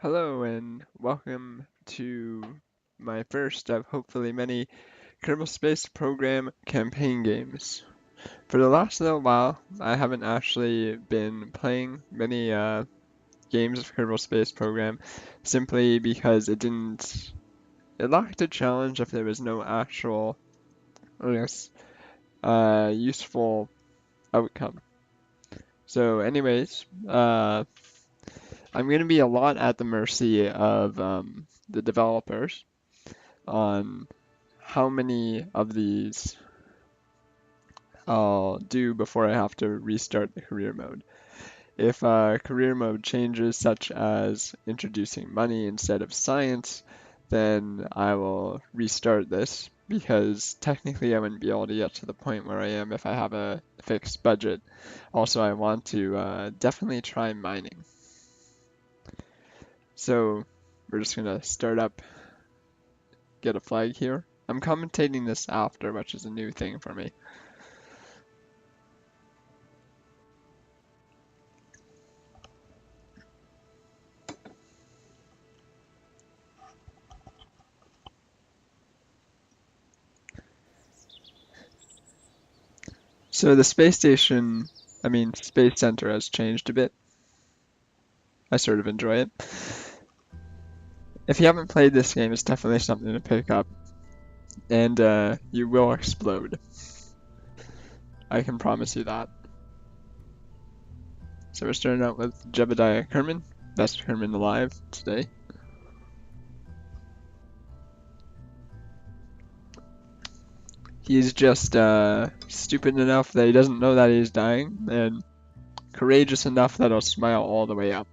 Hello and welcome to my first of hopefully many Kerbal Space Program campaign games. For the last little while, I haven't actually been playing many games of Kerbal Space Program simply because it lacked a challenge if there was no actual, I guess, useful outcome. So anyways, I'm going to be a lot at the mercy of the developers on how many of these I'll do before I have to restart the career mode. If career mode changes, such as introducing money instead of science, then I will restart this because technically I wouldn't be able to get to the point where I am if I have a fixed budget. Also, I want to definitely try mining. So we're just gonna start up, get a flag here. I'm commentating this after, which is a new thing for me. So the space station, Space Center has changed a bit. I sort of enjoy it. If you haven't played this game, it's definitely something to pick up, and you will explode. I can promise you that. So we're starting out with Jebediah Kerman, best Kerman alive today. He's just stupid enough that he doesn't know that he's dying, and courageous enough that he'll smile all the way up.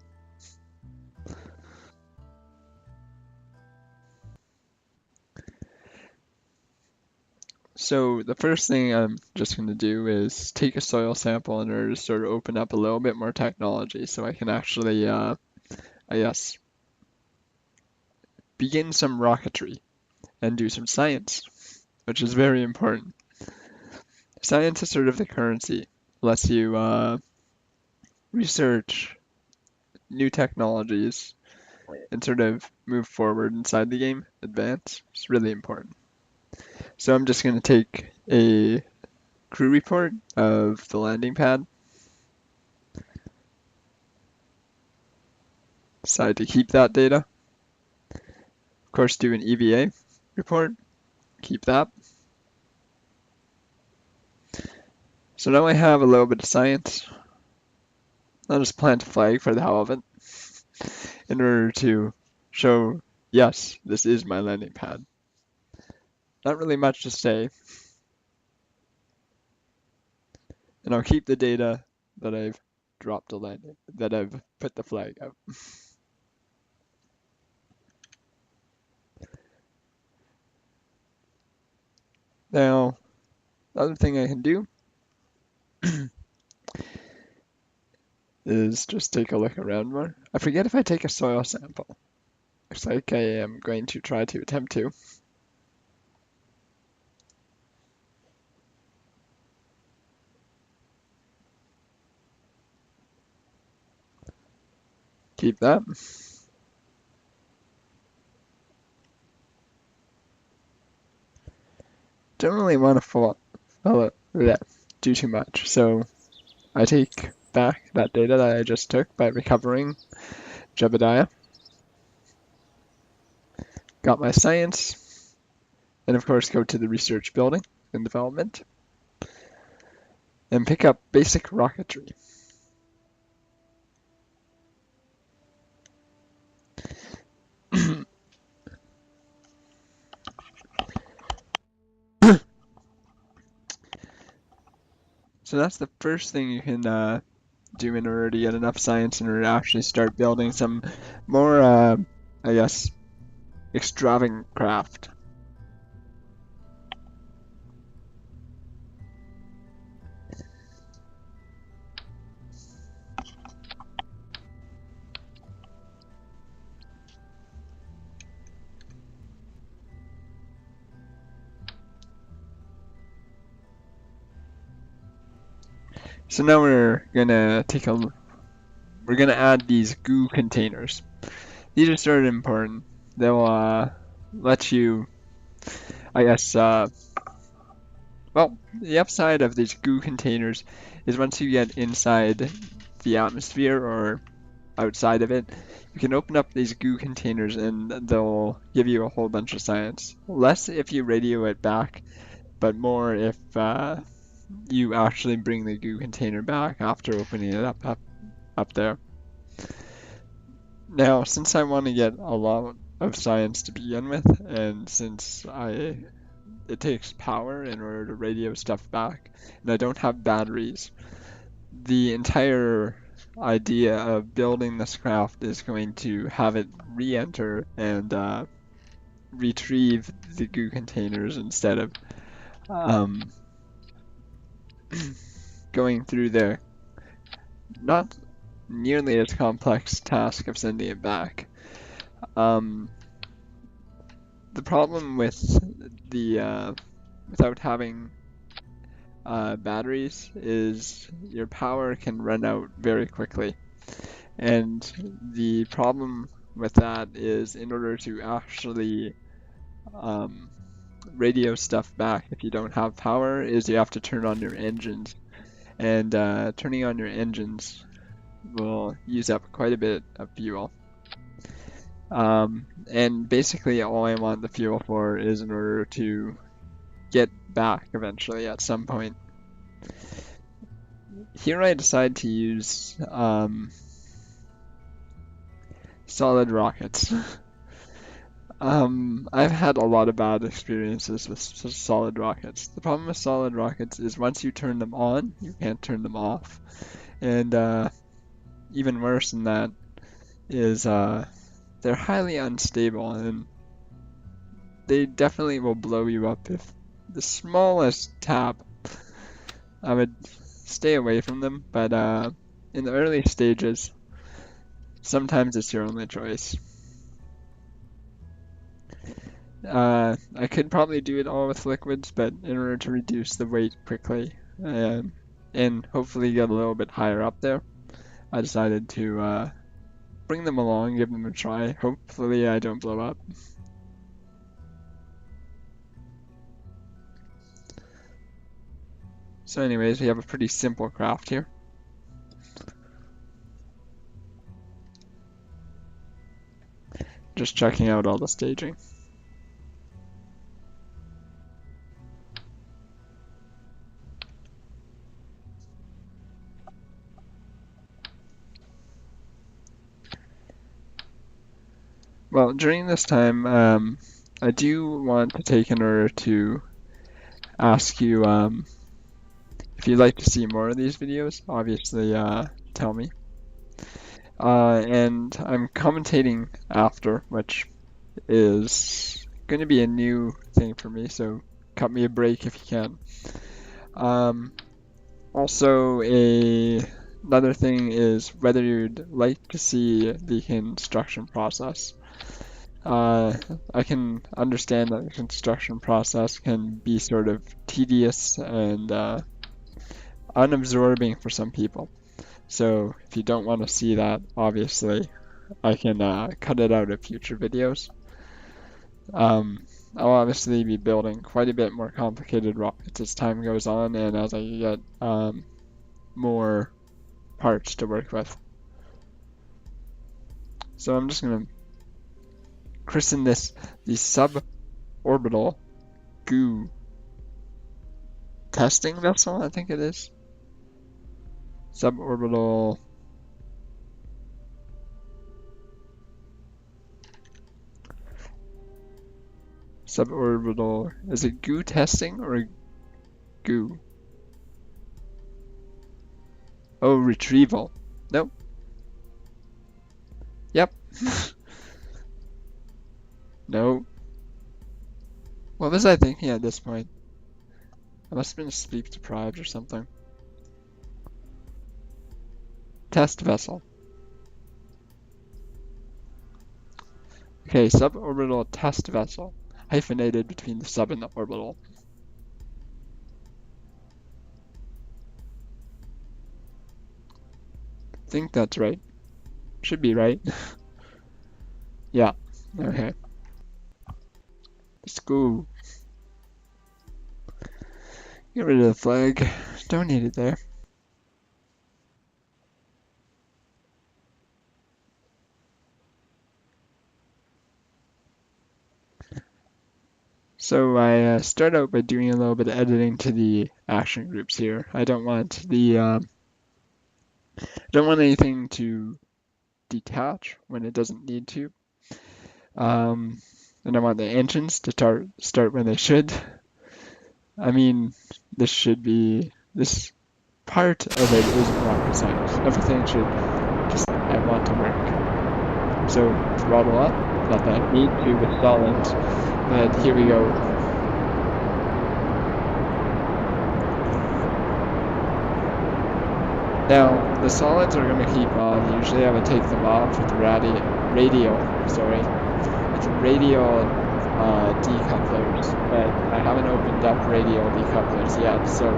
So the first thing I'm just going to do is take a soil sample in order to sort of open up a little bit more technology so I can actually, I guess, begin some rocketry and do some science, which is very important. Science is sort of the currency. Lets you research new technologies and sort of move forward inside the game, advance. It's really important. So I'm just going to take a crew report of the landing pad. Decide to keep that data. Of course, do an EVA report. Keep that. So now I have a little bit of science. I'll just plant a flag for the hell of it in order to show, yes, this is my landing pad. Not really much to say. And I'll keep the data that I've dropped the landing, that I've put the flag out. Now, the other thing I can do is just take a look around more. I forget if I take a soil sample. Looks like I am going to try to attempt to. Keep that. Don't really want to do too much, so I take back that data that I just took by recovering Jebediah. Got my science, and of course go to the research building and development, and pick up basic rocketry. So that's the first thing you can do in order to get enough science in order to actually start building some more, I guess, extravagant craft. So now we're gonna add these goo containers. these are sort of important. They'll let you, I guess, well, the upside of these goo containers is once you get inside the atmosphere or outside of it, you can open up these goo containers and they'll give you a whole bunch of science. Less if you radio it back, but more if you actually bring the goo container back after opening it up there. Now, since I want to get a lot of science to begin with, and since it takes power in order to radio stuff back, and I don't have batteries, the entire idea of building this craft is going to have it re-enter and retrieve the goo containers instead of going through the not nearly as complex task of sending it back. The problem with the without having batteries is your power can run out very quickly. And the problem with that is in order to actually radio stuff back if you don't have power is you have to turn on your engines. And turning on your engines will use up quite a bit of fuel. And basically all I want the fuel for is in order to get back eventually at some point. Here I decide to use solid rockets. I've had a lot of bad experiences with solid rockets. The problem with solid rockets is once you turn them on, you can't turn them off. And even worse than that is they're highly unstable and they definitely will blow you up if the smallest tap. I would stay away from them, but in the early stages, sometimes it's your only choice. I could probably do it all with liquids, but in order to reduce the weight quickly and hopefully get a little bit higher up there, I decided to bring them along, give them a try. Hopefully I don't blow up. So anyways, we have a pretty simple craft here. Just checking out all the staging. Well, during this time, I do want to take in order to ask you if you'd like to see more of these videos, obviously tell me. And I'm commentating after, which is going to be a new thing for me, so cut me a break if you can. Also, another thing is whether you'd like to see the construction process. I can understand that the construction process can be sort of tedious and unabsorbing for some people. So if you don't want to see that, obviously, I can cut it out of future videos. I'll obviously be building quite a bit more complicated rockets as time goes on and as I get more parts to work with. So I'm just going to christen this the suborbital goo testing vessel, I think it is. Suborbital is it goo testing or goo? Oh, retrieval. Nope. Yep. No. What was I thinking at this point? I must have been sleep deprived or something. Test vessel. Okay, suborbital test vessel. Hyphenated between the sub and the orbital. I think that's right. Should be right. Yeah. Okay. Let's go. Get rid of the flag. Don't need it there. So I start out by doing a little bit of editing to the action groups here. I don't want anything to detach when it doesn't need to. And I want the engines to start when they should. I mean, this part of it isn't rocket science. Everything should just, I want to work. So throttle up, not that I need to with solids, but here we go. Now, the solids are going to keep on. Usually I would take them off with radial decouplers, but I haven't opened up radial decouplers yet, so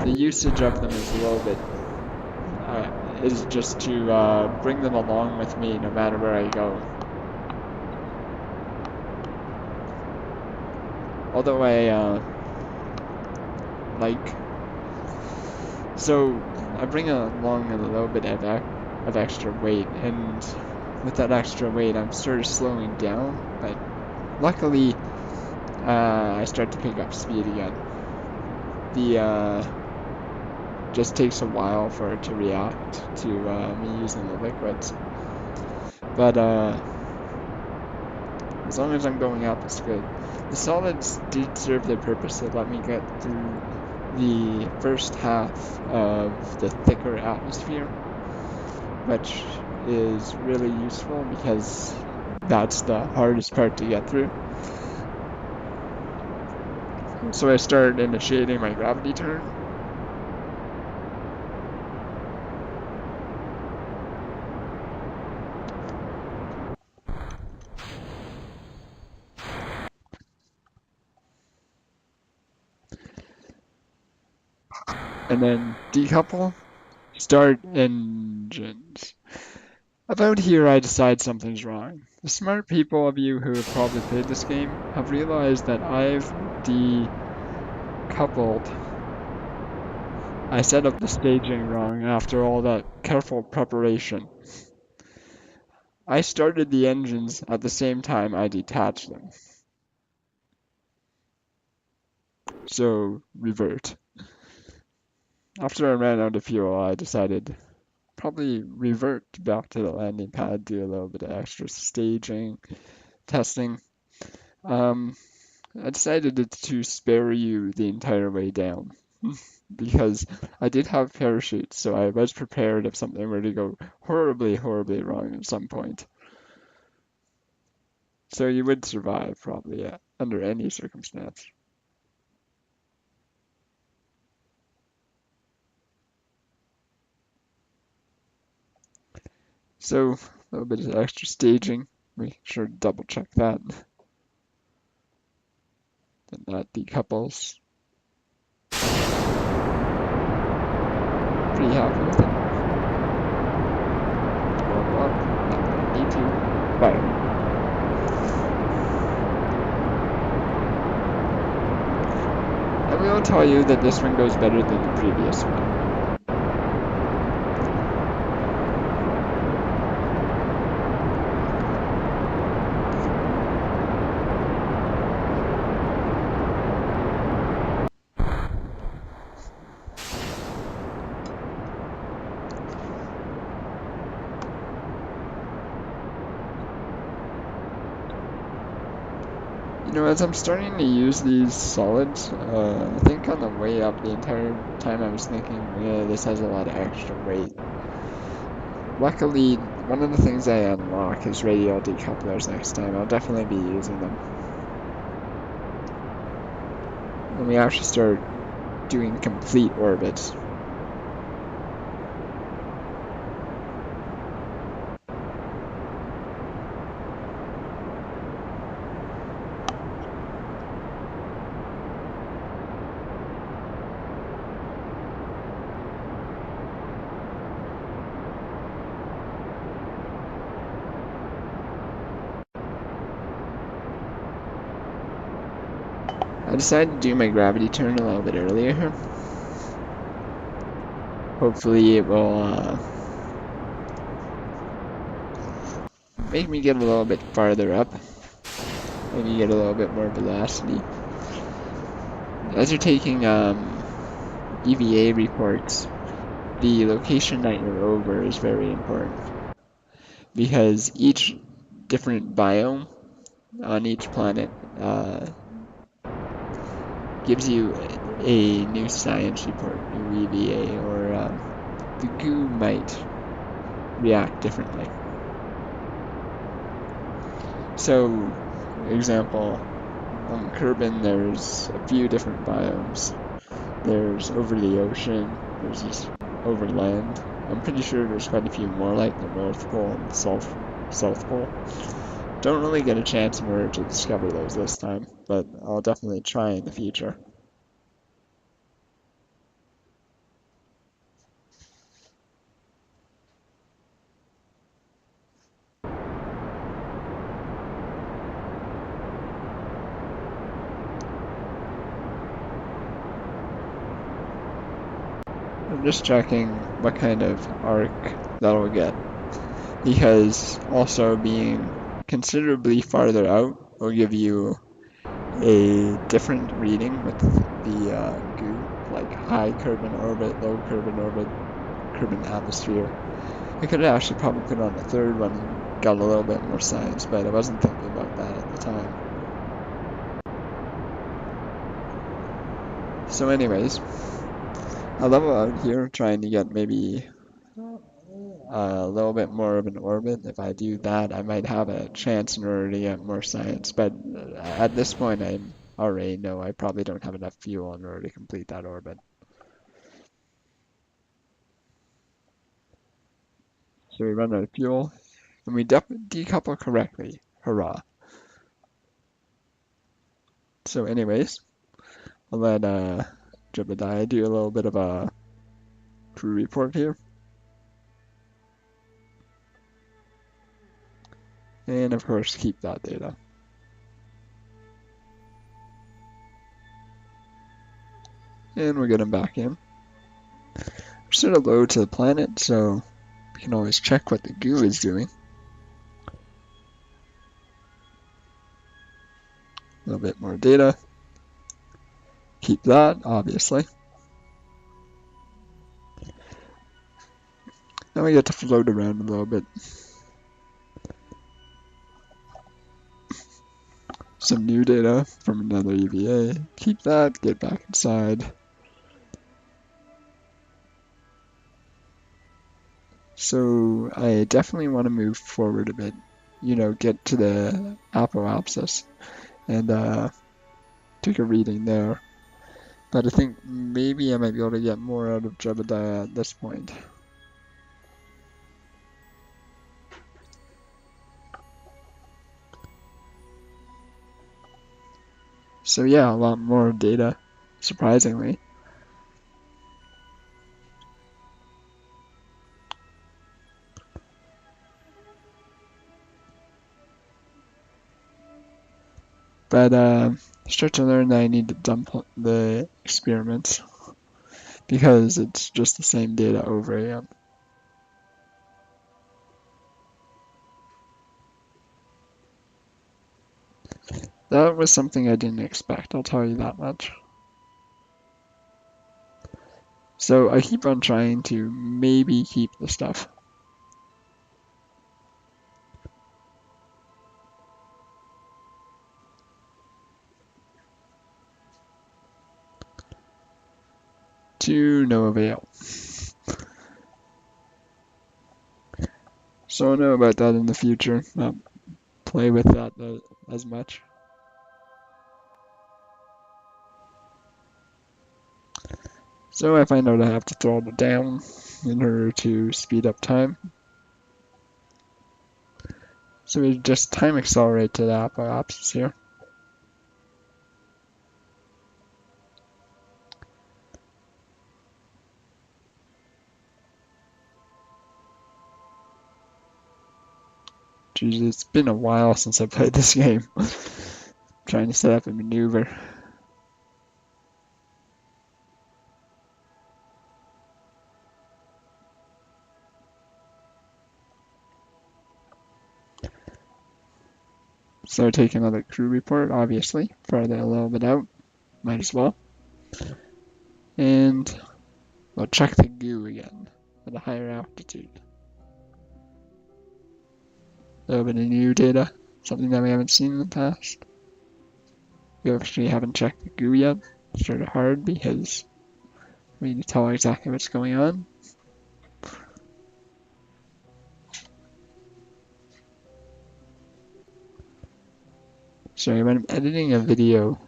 the usage of them is a little bit, is just to bring them along with me no matter where I go. Although I bring along a little bit of extra weight, and with that extra weight I'm sort of slowing down, but luckily I start to pick up speed again. Just takes a while for it to react to me using the liquids, but as long as I'm going up, it's good. The solids did serve their purpose to let me get through the first half of the thicker atmosphere, which is really useful because that's the hardest part to get through. So I started initiating my gravity turn. And then decouple, start engines. About here I decide something's wrong. The smart people of you who have probably played this game have realized that I've decoupled. I set up the staging wrong after all that careful preparation. I started the engines at the same time I detached them. So, revert. After I ran out of fuel, I decided probably revert back to the landing pad, do a little bit of extra staging, testing. I decided to spare you the entire way down because I did have parachutes, so I was prepared if something were to go horribly, horribly wrong at some point. So you would survive probably, yeah, under any circumstance. So a little bit of extra staging. Make sure to double check that. Then that decouples. Pretty happy with it. Roll up. Not need to. Fire. I will tell you that this one goes better than the previous one. You know, as I'm starting to use these solids, I think on the way up the entire time I was thinking, yeah, this has a lot of extra weight. Luckily, one of the things I unlock is radial decouplers next time. I'll definitely be using them. When we actually start doing complete orbits. I decided to do my gravity turn a little bit earlier here. Hopefully it will make me get a little bit farther up. Maybe get a little bit more velocity. As you're taking EVA reports, the location that you're over is very important because each different biome on each planet gives you a new science report, new EVA, or the goo might react differently. So, example, on Kerbal there's a few different biomes. There's over the ocean, there's just over land. I'm pretty sure there's quite a few more, like the North Pole and the South Pole. Don't really get a chance in order to discover those this time, but I'll definitely try in the future. I'm just checking what kind of arc that'll get, because also being considerably farther out will give you a different reading with the goo, like high Kerbal orbit, low Kerbal orbit, Kerbal atmosphere. I could have actually probably put on a third one and got a little bit more science, but I wasn't thinking about that at the time. So anyways, I level out here trying to get maybe a little bit more of an orbit. If I do that, I might have a chance in order to get more science, but at this point I already know I probably don't have enough fuel in order to complete that orbit. So we run out of fuel, and we decouple correctly. Hurrah. So anyways, I'll let Jebediah do a little bit of a crew report here. And of course, keep that data. And we'll get him back in. We're sort of low to the planet, so we can always check what the goo is doing. A little bit more data. Keep that, obviously. Now we get to float around a little bit. Some new data from another EVA. Keep that, get back inside. So I definitely want to move forward a bit. You know, get to the apoapsis and take a reading there. But I think maybe I might be able to get more out of Jebediah at this point. So yeah, a lot more data, surprisingly. But start to learn that I need to dump the experiments because it's just the same data over again. That was something I didn't expect, I'll tell you that much. So I keep on trying to maybe keep the stuff. To no avail. So I'll know about that in the future, not play with that as much. So I find out I have to throttle down in order to speed up time. So we just time accelerate to the apoapsis here. Jeez, it's been a while since I played this game. Trying to set up a maneuver. So take another crew report, obviously. Farther a little bit out. Might as well. And we'll check the goo again at a higher altitude. A little bit of new data, something that we haven't seen in the past. We actually haven't checked the goo yet. It's sort of hard because we need to tell exactly what's going on. Sorry, when I'm editing a video,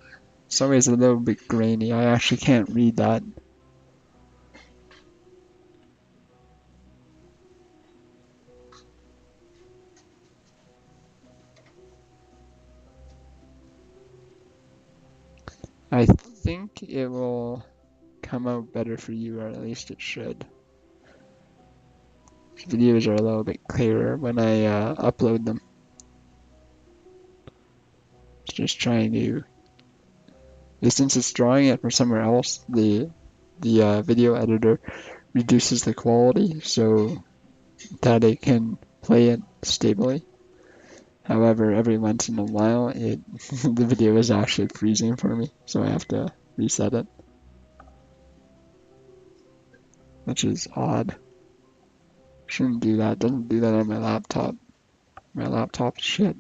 it's always a little bit grainy. I actually can't read that. I think it will come out better for you, or at least it should. Videos are a little bit clearer when I upload them. Just trying to, since it's drawing it from somewhere else, the video editor reduces the quality so that it can play it stably. However, every once in a while, the video is actually freezing for me, so I have to reset it, which is odd. Shouldn't do that. Doesn't do that on my laptop. My laptop is shit.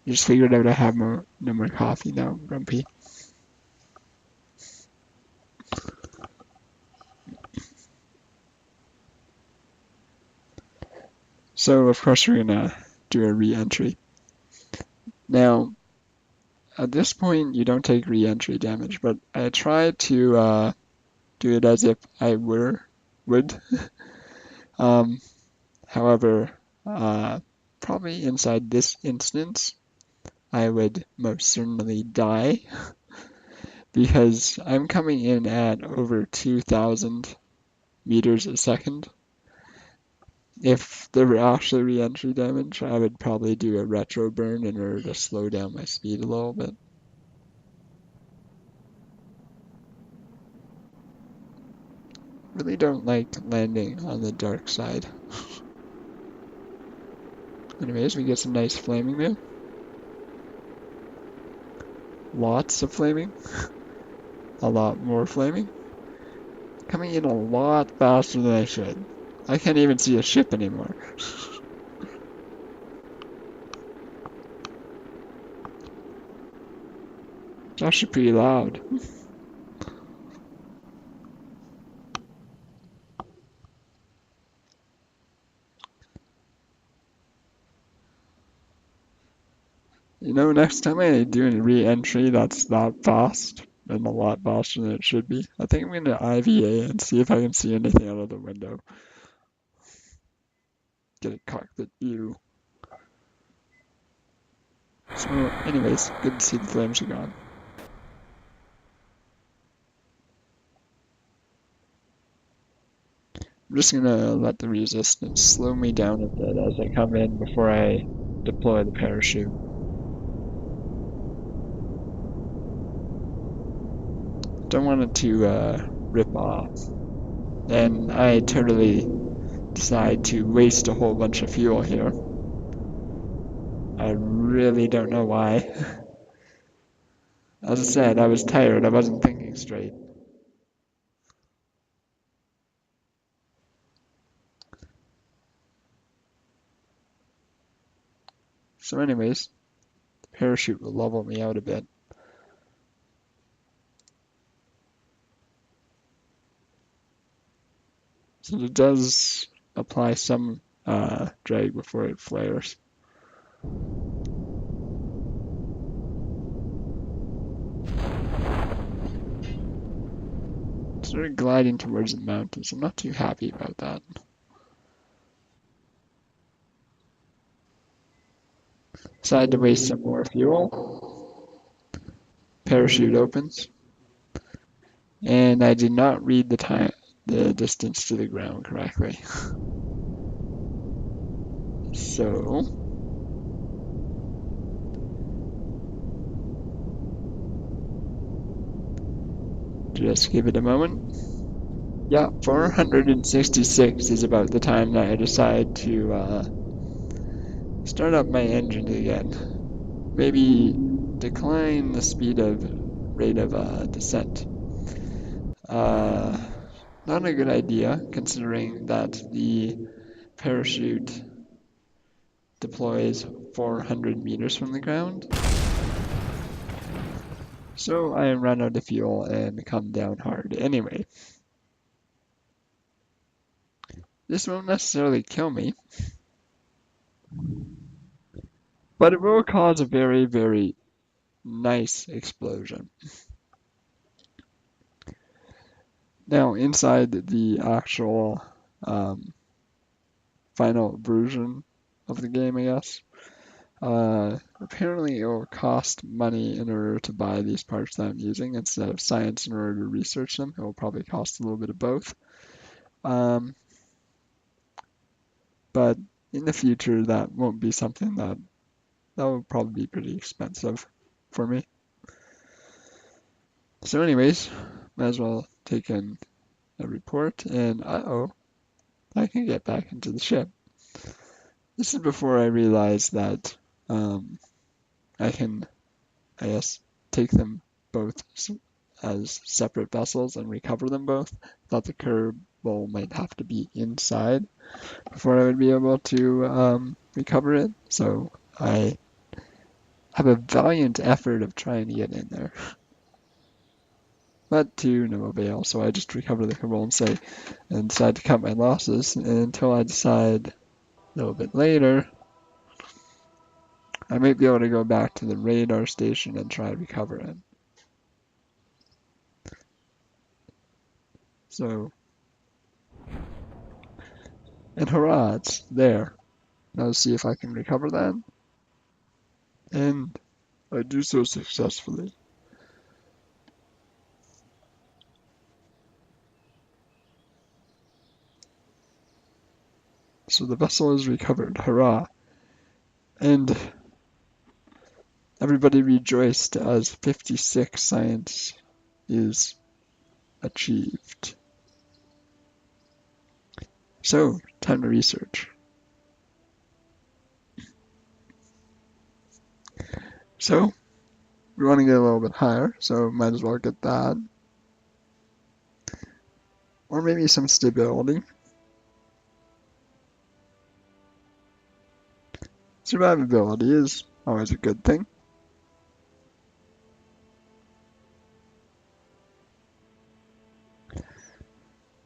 Just figured out I have no more coffee now, Grumpy. So of course we're gonna do a re-entry. Now, at this point you don't take re-entry damage, but I try to do it as if I would. However, probably inside this instance, I would most certainly die because I'm coming in at over 2,000 meters a second. If there were actually re-entry damage, I would probably do a retro burn in order to slow down my speed a little bit. Really don't like landing on the dark side. Anyways, we get some nice flaming there. Lots of flaming. A lot more flaming. Coming in a lot faster than I should. I can't even see a ship anymore. It's actually pretty loud. You know, next time I do a re-entry that's that fast, and a lot faster than it should be, I think I'm gonna IVA and see if I can see anything out of the window. Get a cockpit view. So, anyways, good to see the flames are gone. I'm just gonna let the resistance slow me down a bit as I come in before I deploy the parachute. Don't want it to rip off. And I totally decide to waste a whole bunch of fuel here. I really don't know why. As I said, I was tired, I wasn't thinking straight. So anyways, the parachute will level me out a bit. So it does apply some drag before it flares. Sort of gliding towards the mountains. I'm not too happy about that. Decided to waste some more fuel. Parachute opens. And I did not read the distance to the ground correctly. So just give it a moment. Yeah, 466 is about the time that I decide to start up my engine again. Maybe decline the speed of rate of descent. Uh, Not a good idea, considering that the parachute deploys 400 meters from the ground. So I run out of fuel and come down hard anyway. This won't necessarily kill me, but it will cause a very, very nice explosion. Now, inside the actual final version of the game, I guess, apparently it will cost money in order to buy these parts that I'm using instead of science in order to research them. It will probably cost a little bit of both. But in the future, that won't be something that will probably be pretty expensive for me. So anyways, might as well take in a report, and uh-oh, I can get back into the ship. This is before I realized that I can, I guess, take them both as separate vessels and recover them both. Thought the Kerbal might have to be inside before I would be able to recover it. So I have a valiant effort of trying to get in there. But to no avail, so I just recover the Kerbal and decide to cut my losses until I decide a little bit later I might be able to go back to the radar station and try to recover it. So, and hurrah, it's there. Now let's see if I can recover that. And I do so successfully. So the vessel is recovered, hurrah. And everybody rejoiced as 56 science is achieved. So, time to research. So, we want to get a little bit higher, so might as well get that. Or maybe some stability. Survivability is always a good thing.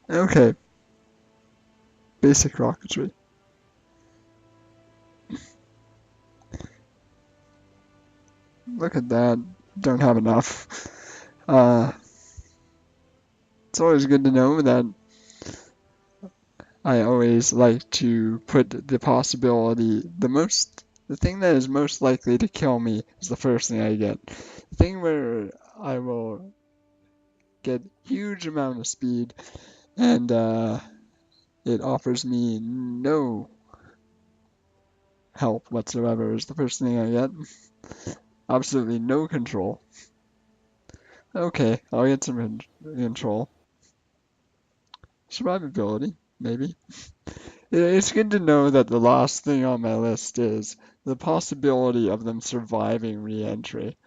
Okay. Basic rocketry. Look at that. Don't have enough. It's always good to know that I always like to put the possibility, the thing that is most likely to kill me is the first thing I get. The thing where I will get huge amount of speed and it offers me no help whatsoever is the first thing I get. Absolutely no control. Okay, I'll get some control. Survivability, maybe. It's good to know that the last thing on my list is the possibility of them surviving re-entry.